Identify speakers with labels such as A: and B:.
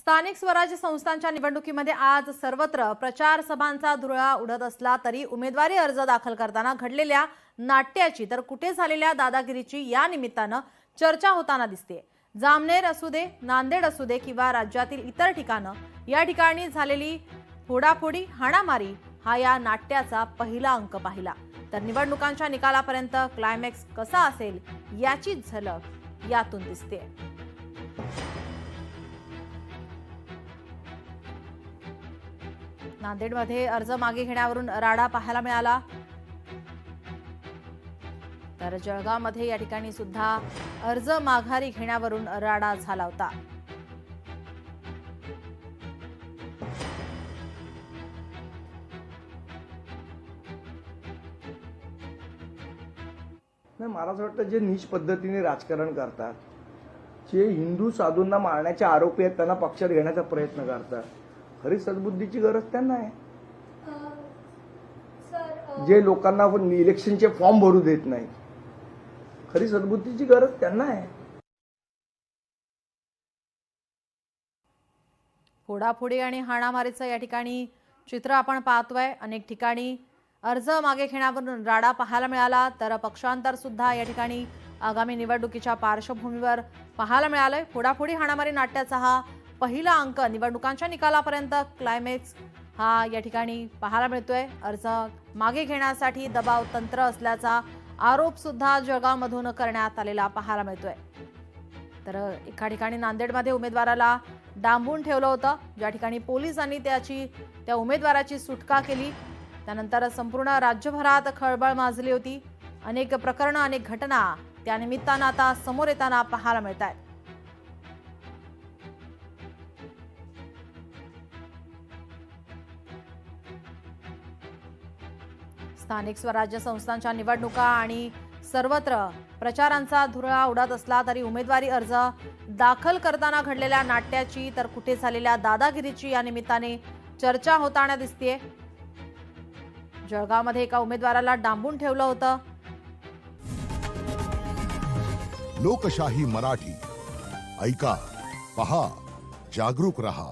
A: स्थानिक स्वराज्य संस्थांच्या निवडणुकीमध्ये आज सर्वत्र प्रचार सभांचा धुरळा उडत असला तरी उमेदवारी अर्ज दाखल करताना घडलेल्या नाट्याची तर कुठे झालेल्या दादागिरीची या निमित्तानं चर्चा होताना दिसते। जामनेर असू दे, नांदेड असू दे किंवा राज्यातील इतर ठिकाणं, या ठिकाणी झालेली फोडाफोडी, हाणामारी हा या नाट्याचा पहिला अंक पाहिला तर निवडणुकांच्या निकालापर्यंत क्लायमॅक्स कसा असेल याची झलक यातून दिसते। नांदेडमध्ये अर्ज मागे घेण्यावरून राडा पाहायला मिळाला तर जळगावमध्ये या ठिकाणी सुद्धा अर्ज माघारी घेण्यावरून राडा झाला होता।
B: मला असं वाटतं जे नीच पद्धतीने राजकारण करतात, जे हिंदू साधूंना मारण्याचे आरोपी आहेत त्यांना पक्षात घेण्याचा प्रयत्न करतात, खरी सद्बुद्धीची गरज त्यांना आहे। जे लोकांना इलेक्शनचे फॉर्म भरू देत नाही, खरी सद्बुद्धीची गरज त्यांना आहे।
A: फोडाफोडी आणि हाणामारीचं या ठिकाणी चित्र आपण पाहतोय। अनेक ठिकाणी अर्ज मागे घेण्यावरून राडा पाहायला मिळाला तर पक्षांतर सुद्धा या ठिकाणी आगामी निवडणुकीच्या पार्श्वभूमीवर पाहायला मिळालंय। फोडाफोडी हाणामारी नाट्याचा हा पहिला अंक निवडणुकांच्या निकालापर्यंत क्लायमॅक्स हा या ठिकाणी पाहायला मिळतोय। अर्ज मागे घेण्यासाठी दबाव तंत्र असल्याचा आरोप सुद्धा जळगावमधून करण्यात आलेला पाहायला मिळतोय। तर एका ठिकाणी नांदेडमध्ये उमेदवाराला डांबून ठेवलं होतं, ज्या ठिकाणी पोलिसांनी त्या उमेदवाराची सुटका केली। त्यानंतर संपूर्ण राज्यभरात खळबळ माजली होती। अनेक प्रकरणं, अनेक घटना त्या निमित्तानं आता समोर येताना पाहायला मिळत आहेत। स्थानिक स्वराज्य संस्थांच्या निवडणुका आणि सर्वत्र प्रचारांचा धुरळा उडत असला तरी उमेदवारी अर्ज दाखल करताना घडलेल्या नाट्याची तर कुठे झालेल्या दादागिरीची या निमित्ताने चर्चा होताना दिसतेय। जळगावमध्ये एका उमेदवाराला डांबून ठेवलं होतं।
C: लोकशाही मराठी ऐका, पहा, जागरूक रहा।